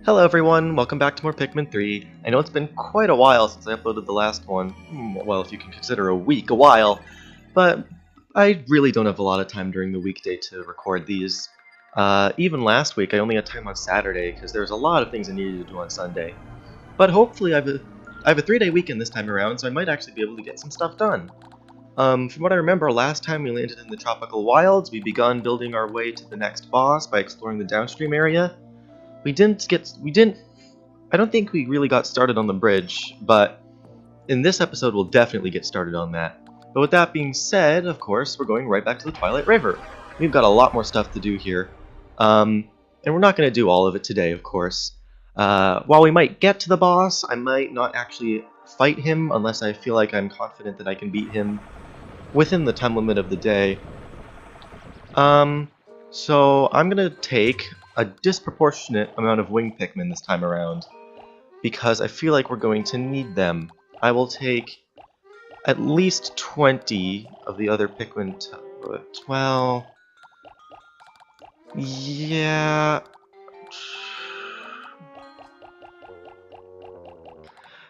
Hello everyone, welcome back to more Pikmin 3. I know it's been quite a while since I uploaded the last one. Well, if you can consider a week a while. But I really don't have a lot of time during the weekday to record these. Even last week I only had time on Saturday because there was a lot of things I needed to do on Sunday. But hopefully I have a 3-day weekend this time around, so I might actually be able to get some stuff done. From what I remember, last time we landed in the tropical wilds, we begun building our way to the next boss by exploring the downstream area. I don't think we really got started on the bridge, but in this episode we'll definitely get started on that. But with that being said, of course, we're going right back to the Twilight River. We've got a lot more stuff to do here. And we're not going to do all of it today, of course. While we might get to the boss, I might not actually fight him unless I feel like I'm confident that I can beat him within the time limit of the day. So I'm going to take a disproportionate amount of wing Pikmin this time around, because I feel like we're going to need them. I will take at least 20 of the other Pikmin. Well, yeah.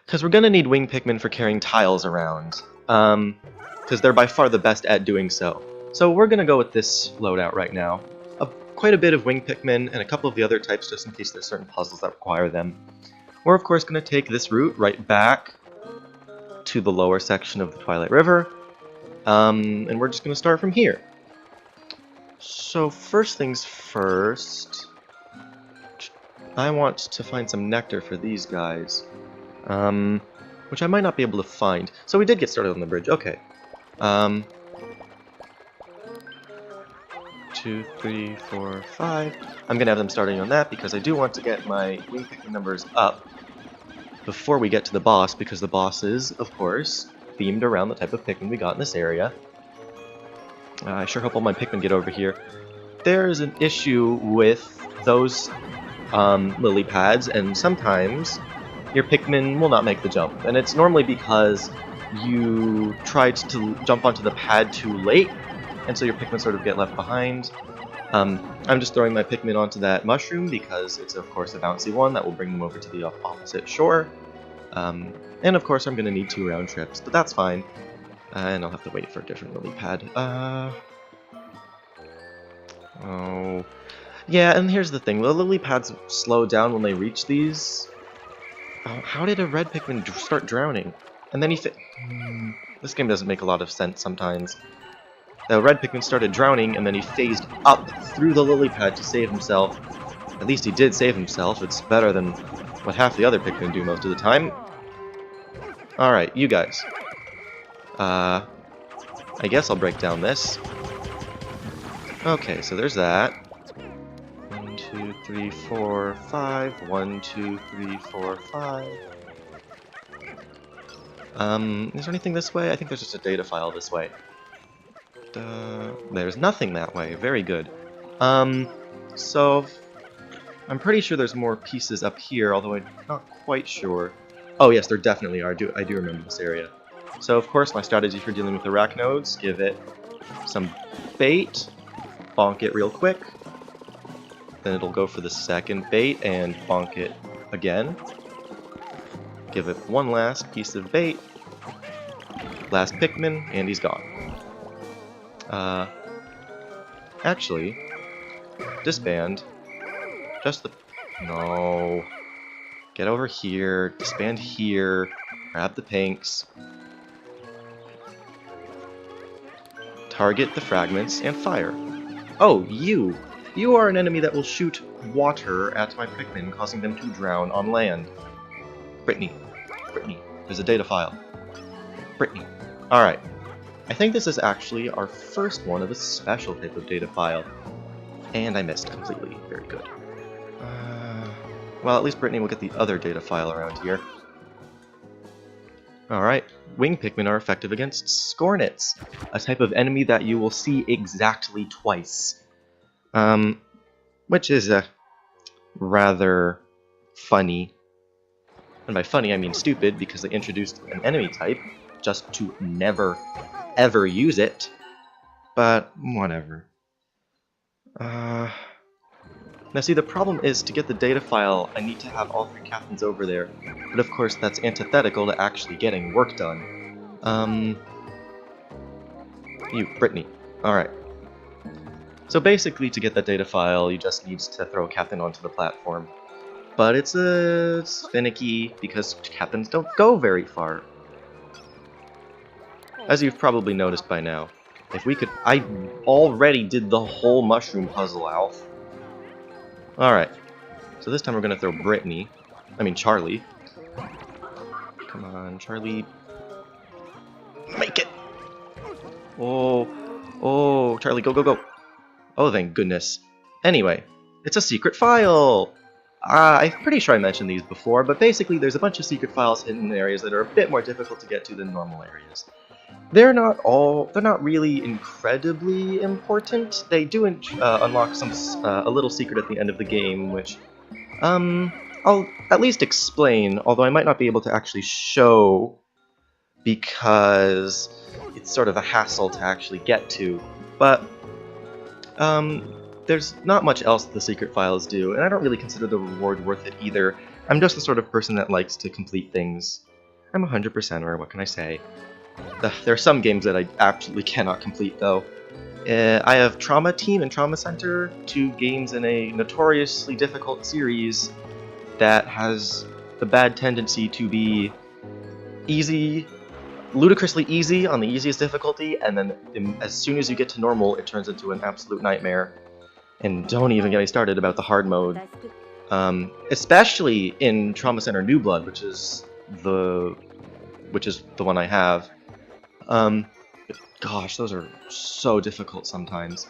Because we're going to need wing Pikmin for carrying tiles around. Because they're by far the best at doing so. So we're going to go with this loadout right now. Quite a bit of wing Pikmin and a couple of the other types just in case there's certain puzzles that require them. We're of course going to take this route right back to the lower section of the Twilight River. And we're just going to start from here. So first things first, I want to find some nectar for these guys. Which I might not be able to find. So we did get started on the bridge, okay. 2, 3, 4, 5. I'm gonna have them starting on that because I do want to get my wing Pikmin numbers up before we get to the boss, because the boss is, of course, themed around the type of Pikmin we got in this area. I sure hope all my Pikmin get over here. There's an issue with those lily pads, and sometimes your Pikmin will not make the jump, and it's normally because you tried to jump onto the pad too late, and so your Pikmin sort of get left behind. I'm just throwing my Pikmin onto that mushroom because it's of course a bouncy one that will bring them over to the opposite shore. And of course I'm going to need 2 round trips, but that's fine. And I'll have to wait for a different lily pad. Oh. Yeah, and here's the thing. The lily pads slow down when they reach these. Oh, how did a red Pikmin start drowning? And then he This game doesn't make a lot of sense sometimes. The red Pikmin started drowning, and then he phased up through the lily pad to save himself. At least he did save himself. It's better than what half the other Pikmin do most of the time. Alright, you guys. I guess I'll break down this. Okay, so there's that. 1, 2, 3, 4, 5. 1, 2, 3, 4, 5. Is there anything this way? I think there's just a data file this way. There's nothing that way. Very good. So I'm pretty sure there's more pieces up here, although I'm not quite sure. Oh yes, there definitely are. I do remember this area. So of course my strategy for dealing with arachnoids, give it some bait, bonk it real quick, then it'll go for the second bait and bonk it again. Give it one last piece of bait, last Pikmin, and he's gone. Actually, disband. No. Get over here, disband here, grab the pinks. Target the fragments and fire. Oh, you! You are an enemy that will shoot water at my Pikmin, causing them to drown on land. Brittany, there's a data file. Brittany. Alright. I think this is actually our first one of a special type of data file. And I missed completely. Very good. Well, at least Brittany will get the other data file around here. Alright. Wing Pikmin are effective against Scornets, a type of enemy that you will see exactly twice. Which is rather funny. And by funny I mean stupid, because they introduced an enemy type just to never ever use it, but whatever. Now Now see, the problem is, to get the data file, I need to have all 3 captains over there. But of course, that's antithetical to actually getting work done. You, Brittany. Alright. So basically, to get that data file, you just need to throw a captain onto the platform. But it's finicky, because captains don't go very far. As you've probably noticed by now. If we could... I already did the whole mushroom puzzle, Alf. Alright. So this time we're gonna throw Brittany. I mean, Charlie. Come on, Charlie. Make it! Oh, oh, Charlie, go, go, go. Oh, thank goodness. Anyway, it's a secret file! I'm pretty sure I mentioned these before, but basically there's a bunch of secret files hidden in areas that are a bit more difficult to get to than normal areas. They're not really incredibly important. They do unlock a little secret at the end of the game, which, I'll at least explain, although I might not be able to actually show, because it's sort of a hassle to actually get to. But, there's not much else that the secret files do, and I don't really consider the reward worth it either. I'm just the sort of person that likes to complete things. I'm a 100%er, what can I say? There are some games that I absolutely cannot complete, though. I have Trauma Team and Trauma Center, 2 games in a notoriously difficult series that has the bad tendency to be easy, ludicrously easy on the easiest difficulty, and then as soon as you get to normal, it turns into an absolute nightmare. And don't even get me started about the hard mode. Especially in Trauma Center New Blood, which is the one I have. Gosh, those are so difficult sometimes.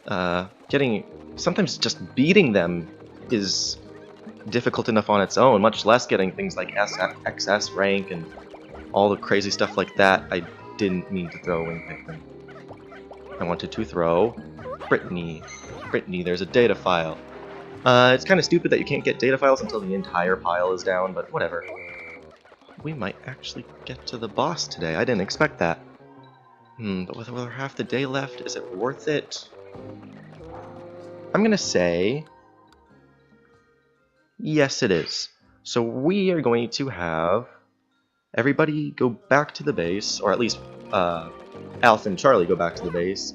Sometimes just beating them is difficult enough on its own, much less getting things like XS rank and all the crazy stuff like that. I didn't mean to throw Wing Pikmin. I wanted to throw Brittany. Brittany, there's a data file. It's kind of stupid that you can't get data files until the entire pile is down, but whatever. We might actually get to the boss today. I didn't expect that. But with over half the day left, is it worth it? I'm gonna say... yes, it is. So we are going to have everybody go back to the base, or at least Alf and Charlie go back to the base,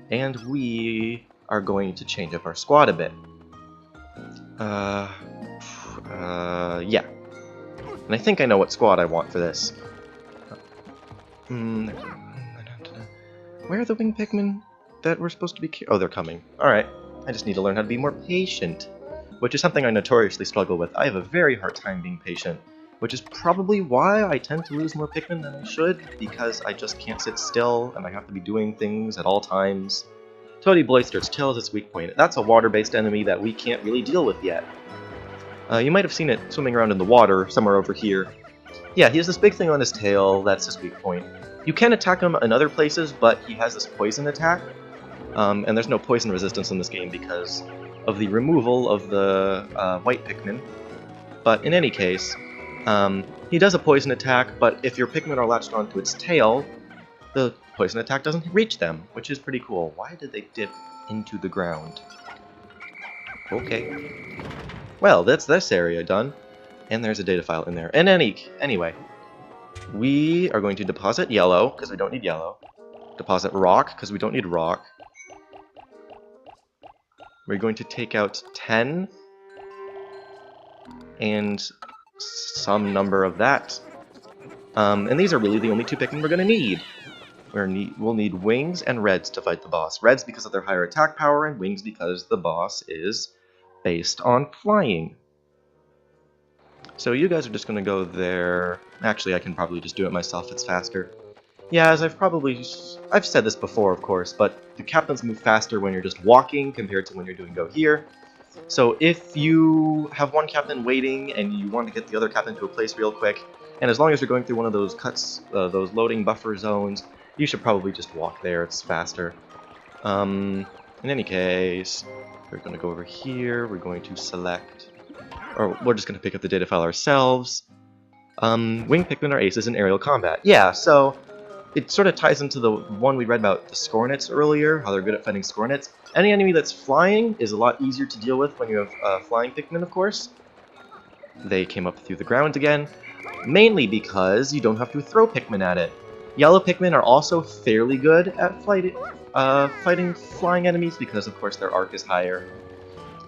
and we are going to change up our squad a bit. Yeah. And I think I know what squad I want for this. Where are the winged Pikmin that we're supposed to be... oh, they're coming. Alright. I just need to learn how to be more patient, which is something I notoriously struggle with. I have a very hard time being patient, which is probably why I tend to lose more Pikmin than I should, because I just can't sit still, and I have to be doing things at all times. Toady Boisterous, tail is its weak point. That's a water-based enemy that we can't really deal with yet. You might have seen it swimming around in the water, somewhere over here. Yeah, he has this big thing on his tail, that's his weak point. You can attack him in other places, but he has this poison attack. And there's no poison resistance in this game because of the removal of the white Pikmin. But in any case, he does a poison attack, but if your Pikmin are latched onto its tail, the poison attack doesn't reach them, which is pretty cool. Why did they dip into the ground? Okay. Well, that's this area done. And there's a data file in there. And anyway, we are going to deposit yellow, because we don't need yellow. Deposit rock, because we don't need rock. We're going to take out 10. And some number of that. And these are really the only 2 Pikmin we're going to need. We'll need wings and reds to fight the boss. Reds because of their higher attack power, and wings because the boss is based on flying. So you guys are just going to go there. Actually, I can probably just do it myself, it's faster. Yeah, as I've said this before, of course, but the captains move faster when you're just walking compared to when you're doing go here. So if you have one captain waiting and you want to get the other captain to a place real quick, and as long as you're going through one of those cuts, those loading buffer zones, you should probably just walk there, it's faster. In any case, we're going to go over here, we're going to select, or we're just going to pick up the data file ourselves. Winged Pikmin are aces in aerial combat. Yeah, so it sort of ties into the one we read about the Scornets earlier, how they're good at fighting Scornets. Any enemy that's flying is a lot easier to deal with when you have flying Pikmin, of course. They came up through the ground again, mainly because you don't have to throw Pikmin at it. Yellow Pikmin are also fairly good at fighting flying enemies because, of course, their arc is higher.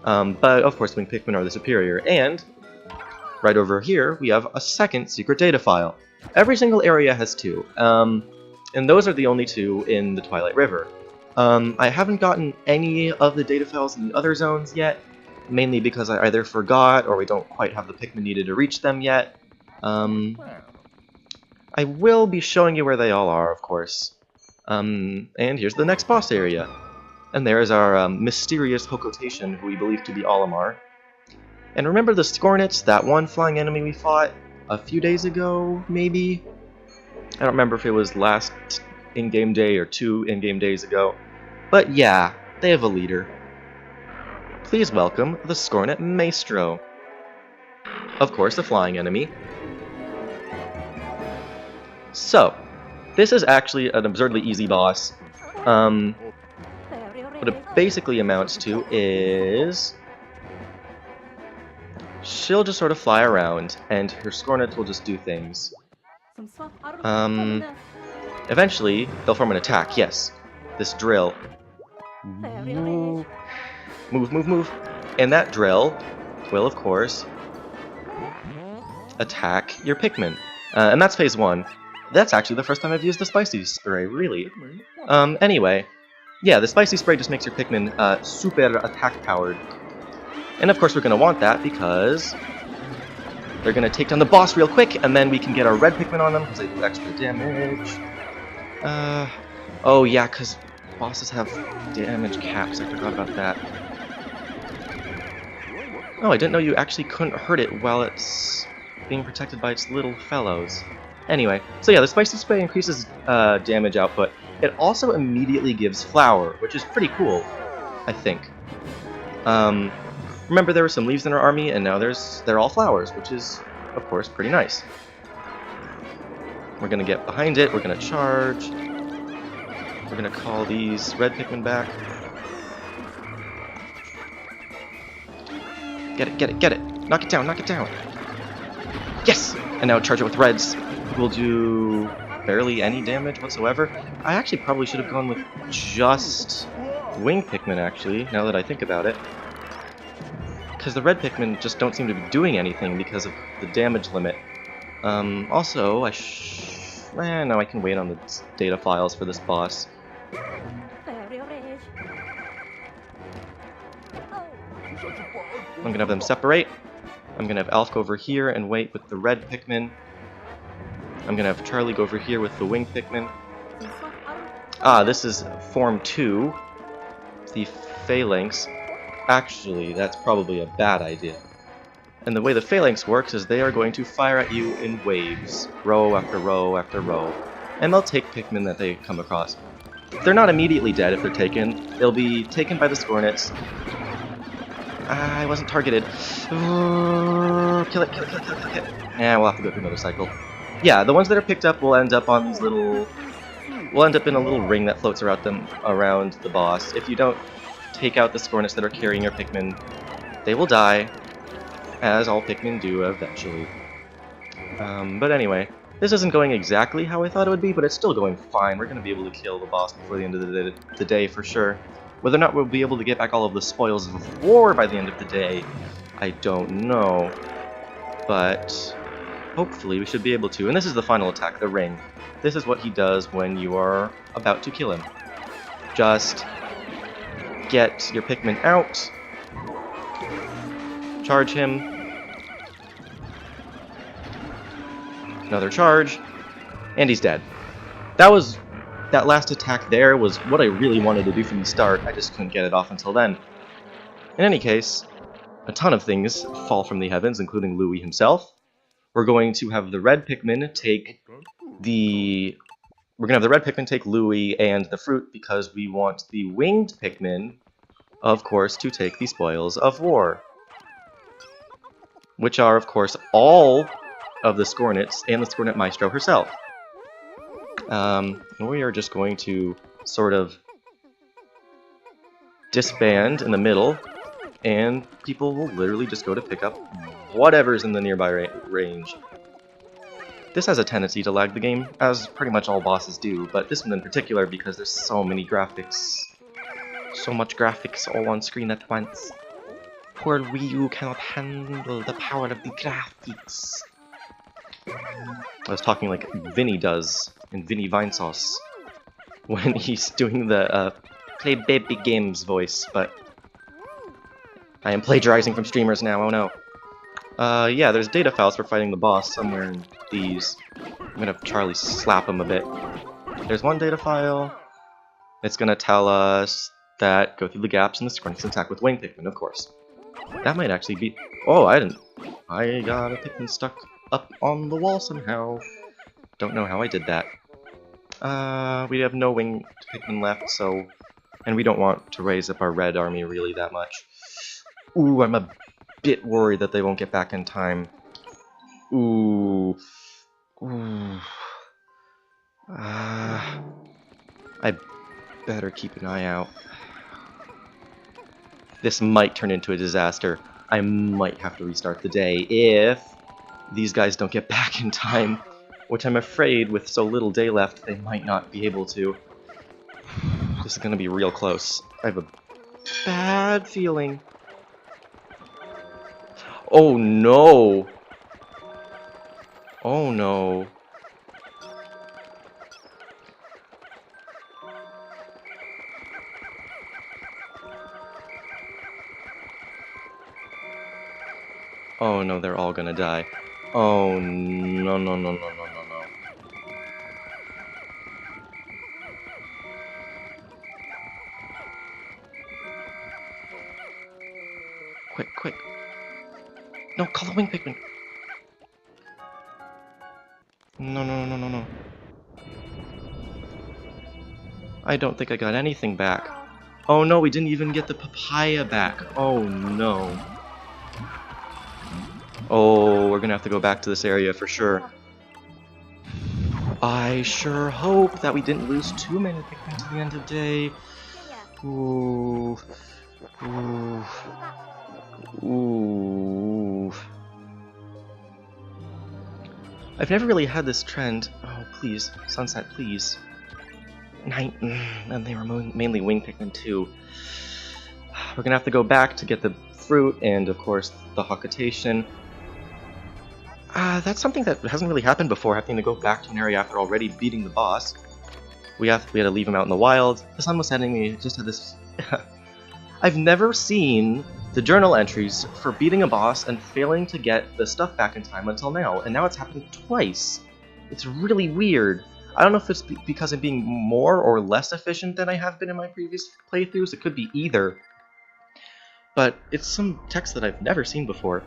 But, of course, winged Pikmin are the superior, and right over here, we have a second secret data file. Every single area has two, and those are the only two in the Twilight River. I haven't gotten any of the data files in the other zones yet, mainly because I either forgot or we don't quite have the Pikmin needed to reach them yet. I will be showing you where they all are, of course. And here's the next boss area. And there is our mysterious Hokotation, who we believe to be Olimar. And remember the Scornets, that one flying enemy we fought a few days ago, maybe? I don't remember if it was last in-game day or 2 in-game days ago. But yeah, they have a leader. Please welcome the Scornet Maestro. Of course, the flying enemy. So, this is actually an absurdly easy boss. What it basically amounts to is she'll just sort of fly around, and her Scornets will just do things. Eventually, they'll form an attack, yes. This drill. Move, move, move. And that drill will, of course, attack your Pikmin. And that's phase 1. That's actually the first time I've used the spicy spray, really. Anyway, yeah, the spicy spray just makes your Pikmin super attack powered. And of course we're going to want that because they're going to take down the boss real quick, and then we can get our red Pikmin on them because they do extra damage. Oh yeah, because bosses have damage caps, I forgot about that. Oh, I didn't know you actually couldn't hurt it while it's being protected by its little fellows. Anyway, so yeah, the spicy spray increases damage output. It also immediately gives flour, which is pretty cool, I think. Remember there were some leaves in our army, and now they're all flowers, which is, of course, pretty nice. We're gonna get behind it, we're gonna charge. We're gonna call these red Pikmin back. Get it, get it, get it! Knock it down, knock it down! Yes! And now charge it with reds. We'll do barely any damage whatsoever. I actually probably should have gone with just winged Pikmin, actually, now that I think about it. Because the red Pikmin just don't seem to be doing anything because of the damage limit. Also, no, I can wait on the data files for this boss. I'm gonna have them separate. I'm gonna have Alf go over here and wait with the red Pikmin. I'm gonna have Charlie go over here with the winged Pikmin. Ah, this is Form 2, the Phalanx. Actually, that's probably a bad idea. And the way the Phalanx works is they are going to fire at you in waves, row after row after row. And they'll take Pikmin that they come across. They're not immediately dead if they're taken. They'll be taken by the Scornets. I wasn't targeted. Kill it, kill it, kill it, kill it, kill it. Yeah, we'll have to go through another cycle. Yeah, the ones that are picked up will end up on these little... We'll end up in a little ring that floats around the boss. If you don't take out the Scornets that are carrying your Pikmin, they will die, as all Pikmin do eventually. But anyway, this isn't going exactly how I thought it would be, but it's still going fine. We're going to be able to kill the boss before the end of the day for sure. Whether or not we'll be able to get back all of the spoils of war by the end of the day, I don't know. But hopefully we should be able to. And this is the final attack, the ring. This is what he does when you are about to kill him. Just get your Pikmin out, charge him, another charge, and he's dead. That last attack there was what I really wanted to do from the start. I just couldn't get it off until then. In any case, a ton of things fall from the heavens, including Louis himself. We're going to have the red Pikmin take Louis and the fruit because we want the winged Pikmin, of course, to take the spoils of war. Which are, of course, all of the Scornets and the Scornet Maestro herself. And we are just going to sort of disband in the middle, and people will literally just go to pick up whatever's in the nearby range. This has a tendency to lag the game, as pretty much all bosses do, but this one in particular because there's so many graphics. So much graphics all on screen at once. Poor Wii U cannot handle the power of the graphics. I was talking like Vinny does in Vinny Vinesauce when he's doing the play baby games voice, but I am plagiarizing from streamers now, oh no. Yeah, there's data files for fighting the boss somewhere in these. I'm gonna have Charlie slap him a bit. There's one data file. It's gonna tell us that go through the gaps in the Squinks attack with Wing Pikmin, of course. That might actually be... Oh, I didn't... I got a Pikmin stuck up on the wall somehow. Don't know how I did that. We have no Wing Pikmin left, so... And we don't want to raise up our red army really that much. Ooh, I'm a bit worried that they won't get back in time. Ooh. Ooh. I better keep an eye out. This might turn into a disaster. I might have to restart the day if these guys don't get back in time, which I'm afraid with so little day left they might not be able to. This is gonna be real close. I have a bad feeling. Oh no! Oh no. Oh no, they're all gonna die. Oh no, no, no, no, no, no, no. Quick, quick. No, call the Wing Pikmin. No, no, no, no, no. I don't think I got anything back. Oh no, we didn't even get the papaya back. Oh no. Oh, we're gonna have to go back to this area for sure. I sure hope that we didn't lose too many Pikmin to the end of the day. Ooh. Ooh. Ooh. I've never really had this trend. Oh, please. Sunset, please. Night. And they were mainly Wing Pikmin too. We're gonna have to go back to get the fruit and, of course, the Hocketation. That's something that hasn't really happened before, having to go back to an area after already beating the boss. We had to leave him out in the wild. The sun was setting, we just had this... I've never seen the journal entries for beating a boss and failing to get the stuff back in time until now, and now it's happened twice. It's really weird. I don't know if it's because I'm being more or less efficient than I have been in my previous playthroughs. It could be either. But it's some text that I've never seen before.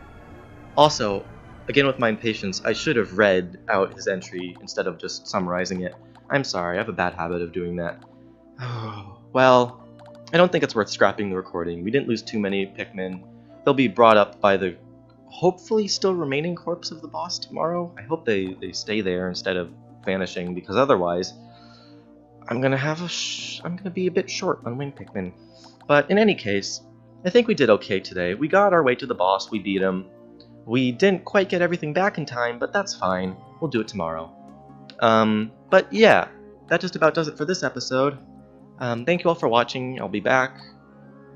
Also, again with my impatience, I should have read out his entry instead of just summarizing it. I'm sorry, I have a bad habit of doing that. Well, I don't think it's worth scrapping the recording. We didn't lose too many Pikmin. They'll be brought up by the hopefully still remaining corpse of the boss tomorrow. I hope they stay there instead of vanishing, because otherwise I'm gonna be a bit short on Wing Pikmin. But in any case, I think we did okay today. We got our way to the boss, we beat him. We didn't quite get everything back in time, but that's fine. We'll do it tomorrow. But yeah, that just about does it for this episode. Thank you all for watching. I'll be back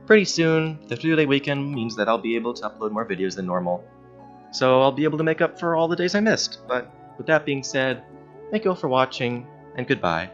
pretty soon. The 2-day weekend means that I'll be able to upload more videos than normal. So I'll be able to make up for all the days I missed. But with that being said, thank you all for watching, and goodbye.